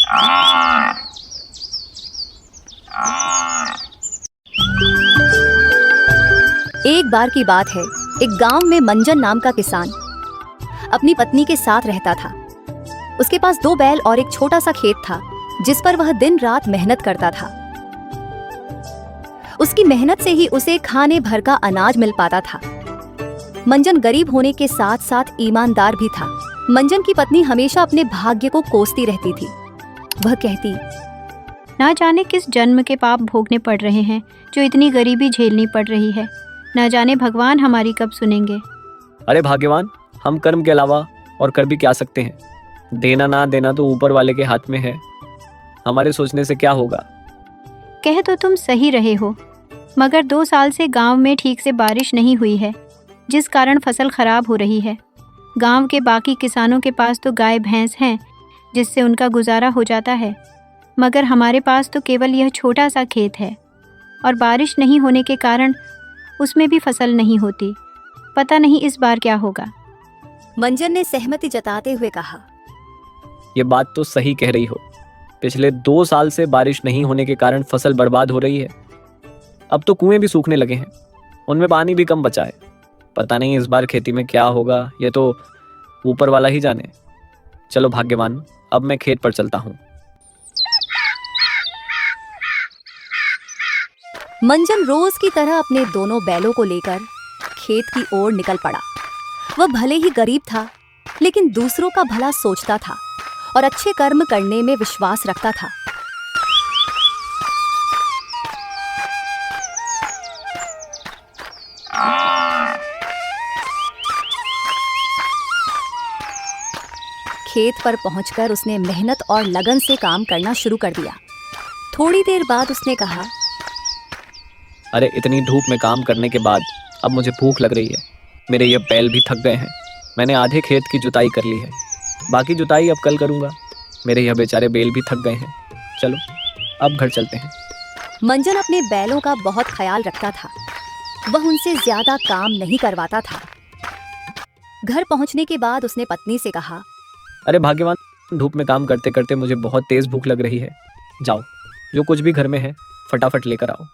एक बार की बात है, एक गांव में मंजन नाम का किसान अपनी पत्नी के साथ रहता था। उसके पास 2 बैल और एक छोटा सा खेत था जिस पर वह दिन रात मेहनत करता था। उसकी मेहनत से ही उसे खाने भर का अनाज मिल पाता था। मंजन गरीब होने के साथ साथ ईमानदार भी था। मंजन की पत्नी हमेशा अपने भाग्य को कोसती रहती थी। वह कहती, ना जाने किस जन्म के पाप भोगने पड़ रहे हैं जो इतनी गरीबी झेलनी पड़ रही है। ना जाने भगवान हमारी कब सुनेंगे। अरे भाग्यवान, हम कर्म के अलावा और कर भी क्या सकते हैं। देना ना देना तो ऊपर वाले के हाथ में है। हमारे सोचने से क्या होगा। कह तो तुम सही रहे हो, मगर 2 साल से गांव में ठीक से बारिश नहीं हुई है, जिस कारण फसल खराब हो रही है। गांव के बाकी किसानों के पास तो गाय भैंस हैं जिससे उनका गुजारा हो जाता है, मगर हमारे पास तो केवल यह छोटा सा खेत है और बारिश नहीं होने के कारण उसमें भी फसल नहीं होती। पता नहीं इस बार क्या होगा। मंजन ने सहमति जताते हुए कहा, ये बात तो सही कह रही हो। पिछले 2 साल से बारिश नहीं होने के कारण फसल बर्बाद हो रही है। अब तो कुएं भी सूखने लगे हैं, उनमें पानी भी कम बचा है। पता नहीं इस बार खेती में क्या होगा, ये तो ऊपर वाला ही जाने। चलो भाग्यवान, अब मैं खेत पर चलता हूँ। मंजन रोज की तरह अपने दोनों बैलों को लेकर खेत की ओर निकल पड़ा। वह भले ही गरीब था, लेकिन दूसरों का भला सोचता था और अच्छे कर्म करने में विश्वास रखता था। खेत पर पहुंचकर उसने मेहनत और लगन से काम करना शुरू कर दिया। थोड़ी देर बाद उसने कहा, अरे इतनी धूप में काम करने के बाद अब मुझे भूख लग रही है। मेरे ये बैल भी थक गए हैं। मैंने आधे खेत की जुताई कर ली है, बाकी जुताई अब कल करूंगा। मेरे यह बेचारे बैल भी थक गए हैं। चलो अब घर चलते हैं। मंजन अपने बैलों का बहुत ख्याल रखता था। वह उनसे ज्यादा काम नहीं करवाता था। घर पहुंचने के बाद उसने पत्नी से कहा, अरे भाग्यवान, धूप में काम करते करते मुझे बहुत तेज भूख लग रही है। जाओ, जो कुछ भी घर में है फटाफट लेकर आओ,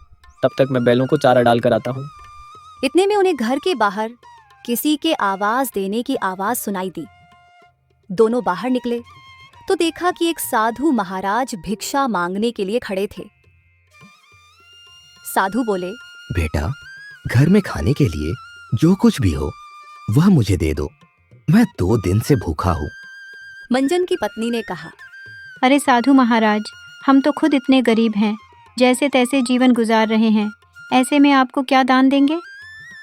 तब तक मैं बैलों को चारा डाल कर आता हूँ। इतने में उन्हें घर के बाहर किसी के आवाज देने की आवाज सुनाई दी। दोनों बाहर निकले तो देखा कि एक साधु महाराज भिक्षा मांगने के लिए खड़े थे। साधु बोले, बेटा, घर में खाने के लिए जो कुछ भी हो वह मुझे दे दो। मैं 2 दिन से भूखा हूँ। मंजन की पत्नी ने कहा, अरे साधु महाराज, हम तो खुद इतने गरीब हैं, जैसे तैसे जीवन गुजार रहे हैं। ऐसे में आपको क्या दान देंगे।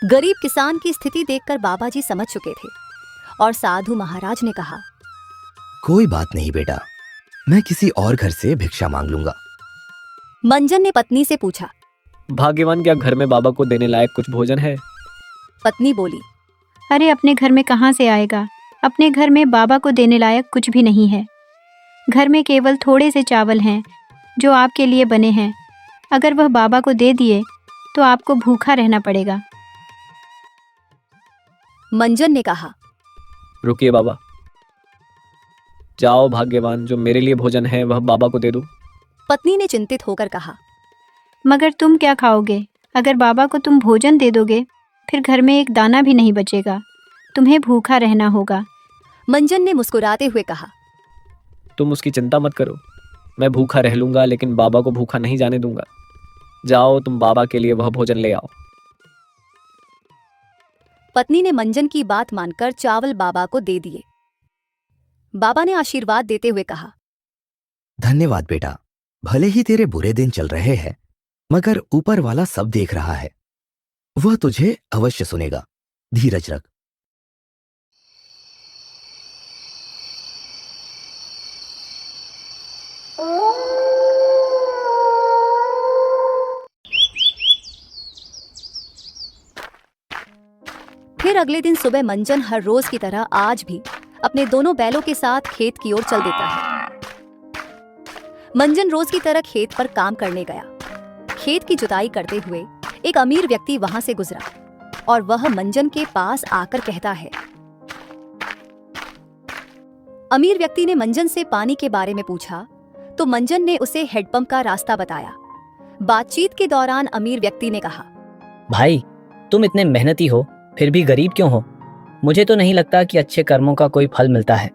गरीब किसान की स्थिति देखकर बाबा जी समझ चुके थे और साधु महाराज ने कहा, कोई बात नहीं बेटा, मैं किसी और घर से भिक्षा मांग लूंगा। मंजन ने पत्नी से पूछा, भाग्यवान, क्या घर में बाबा को देने लायक कुछ भोजन है। पत्नी बोली, अरे अपने घर में कहाँ से आएगा। अपने घर में बाबा को देने लायक कुछ भी नहीं है। घर में केवल थोड़े से चावल हैं जो आपके लिए बने हैं। अगर वह बाबा को दे दिए तो आपको भूखा रहना पड़ेगा। मंजन ने कहा, रुकिए बाबा, जाओ भाग्यवान, जो मेरे लिए भोजन है वह बाबा को दे दो। पत्नी ने चिंतित होकर कहा, मगर तुम क्या खाओगे। अगर बाबा को तुम भोजन दे दोगे फिर घर में एक दाना भी नहीं बचेगा। तुम्हें भूखा रहना होगा। मंजन ने मुस्कुराते हुए कहा, तुम उसकी चिंता मत करो, मैं भूखा रह लूंगा, लेकिन बाबा को भूखा नहीं जाने दूंगा। जाओ, तुम बाबा के लिए वह भोजन ले आओ। पत्नी ने मंजन की बात मानकर चावल बाबा को दे दिए। बाबा ने आशीर्वाद देते हुए कहा, धन्यवाद बेटा। भले ही तेरे बुरे दिन चल रहे हैं, मगर ऊपर वाला सब देख रहा है। वह तुझे अवश्य सुनेगा। धीरज रख। फिर अगले दिन सुबह मंजन हर रोज की तरह आज भी अपने दोनों बैलों के साथ खेत की ओर चल देता है। मंजन रोज की तरह खेत पर काम करने गया। खेत की जुताई करते हुए एक अमीर व्यक्ति वहां से गुजरा और वह मंजन के पास आकर कहता है, अमीर व्यक्ति ने मंजन से पानी के बारे में पूछा तो मंजन ने उसे हेडपंप का रास्ता बताया। बातचीत के दौरान अमीर व्यक्ति ने कहा, भाई, तुम इतने मेहनती हो फिर भी गरीब क्यों हो? मुझे तो नहीं लगता कि अच्छे कर्मों का कोई फल मिलता है।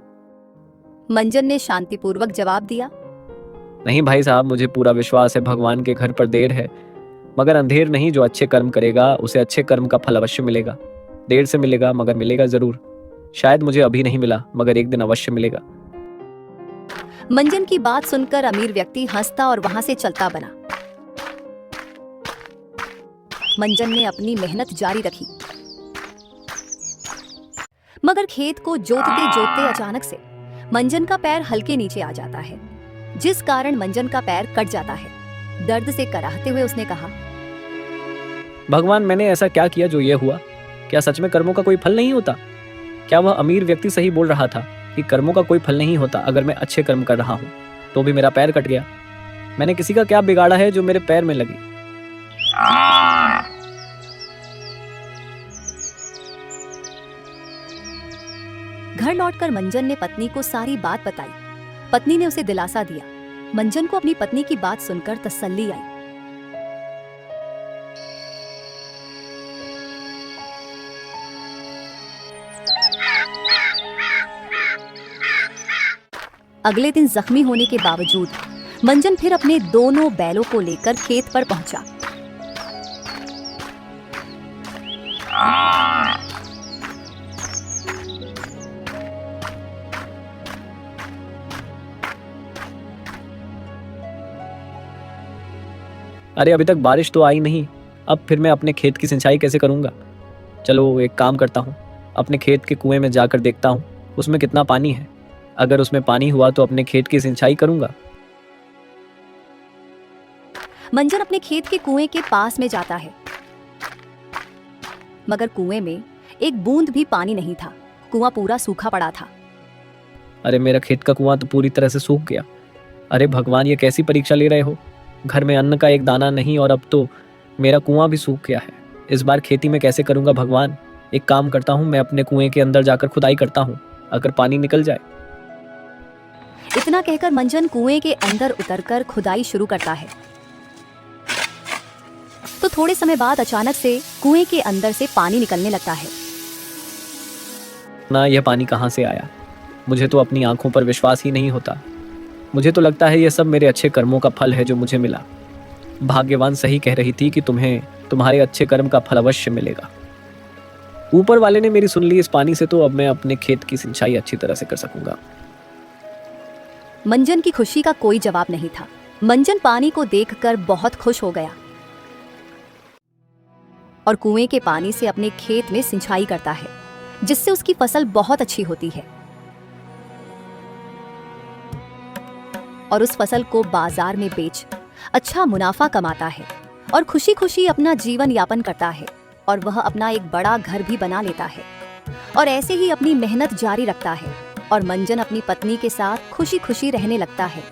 मंजन ने शांतिपूर्वक जवाब दिया। नहीं भाई साहब, मुझे पूरा विश्वास है भगवान के घर पर देर है मगर अंधेर नहीं। जो अच्छे कर्म करेगा उसे अच्छे कर्म का फल अवश्य मिलेगा। देर से मिलेगा मगर मिलेगा जरूर। शायद मुझे अभी नहीं मिला मगर एक दिन अवश्य मिलेगा। मंजन की बात सुनकर अमीर व्यक्ति हंसता और वहां से चलता बना। मंजन ने अपनी मेहनत जारी रखी मगर खेत को जोतते जोतते अचानक से मंजन का पैर हल्के नीचे आ जाता है, जिस कारण मंजन का पैर कट जाता है। दर्द से कराहते हुए उसने कहा, भगवान, मैंने ऐसा क्या किया जो ये हुआ? क्या सच में कर्मों का कोई फल नहीं होता? क्या वह अमीर व्यक्ति सही बोल रहा था कि कर्मों का कोई फल नहीं होता? अगर मैं अच्छे कर्म कर रहा हूँ तो भी मेरा पैर कट गया। मैंने किसी का क्या बिगाड़ा है जो मेरे पैर में लगी? घर लौटकर मंजन ने पत्नी को सारी बात बताई। पत्नी ने उसे दिलासा दिया। मंजन को अपनी पत्नी की बात सुनकर तसल्ली आई। अगले दिन जख्मी होने के बावजूद मंजन फिर अपने दोनों बैलों को लेकर खेत पर पहुंचा। अरे अभी तक बारिश तो आई नहीं, अब फिर मैं अपने खेत की सिंचाई कैसे करूंगा? चलो एक काम करता हूँ, अपने खेत के कुएं में जाकर देखता हूँ उसमें कितना पानी है। अगर उसमें पानी हुआ तो अपने खेत की सिंचाई करूंगा। मंजन अपने खेत के कुएं के पास में जाता है मगर कुएं में एक बूंद भी पानी नहीं था। कुआं पूरा सूखा पड़ा था। अरे मेरा खेत का कुआं तो पूरी तरह से सूख गया। अरे भगवान, ये कैसी परीक्षा ले रहे हो? घर में अन्न का एक दाना नहीं और अब तो मेरा कुआं भी सूख गया है। इस बार खेती में कैसे करूंगा भगवान? एक काम करता हूँ, मैं अपने कुएं के अंदर जाकर खुदाई करता हूँ, अगर पानी निकल जाए। इतना कहकर मंजन कुएं के अंदर उतरकर खुदाई शुरू करता है। तो थोड़े समय बाद अचानक से कुएं के अंदर से पानी निकलने लगता है। ना, यह पानी कहाँ से आया? मुझे तो अपनी आंखों पर विश्वास ही नहीं होता। मुझे तो लगता है यह सब मेरे अच्छे कर्मों का फल है जो मुझे मिला। भाग्यवान सही कह रही थी कि तुम्हें तुम्हारे अच्छे कर्म का फल अवश्य मिलेगा। ऊपर वाले ने मेरी सुन ली इस पानी से, तो अब मैं अपने खेत की सिंचाई अच्छी तरह से कर सकूंगा। मंजन की खुशी का कोई जवाब नहीं था। मंजन पानी को देखकर बहुत खुश हो गया और कुएं के पानी से अपने खेत में सिंचाई करता है, जिससे उसकी फसल बहुत अच्छी होती है और उस फसल को बाजार में बेच अच्छा मुनाफा कमाता है और खुशी खुशी अपना जीवन यापन करता है और वह अपना एक बड़ा घर भी बना लेता है और ऐसे ही अपनी मेहनत जारी रखता है और मंजन अपनी पत्नी के साथ खुशी खुशी रहने लगता है।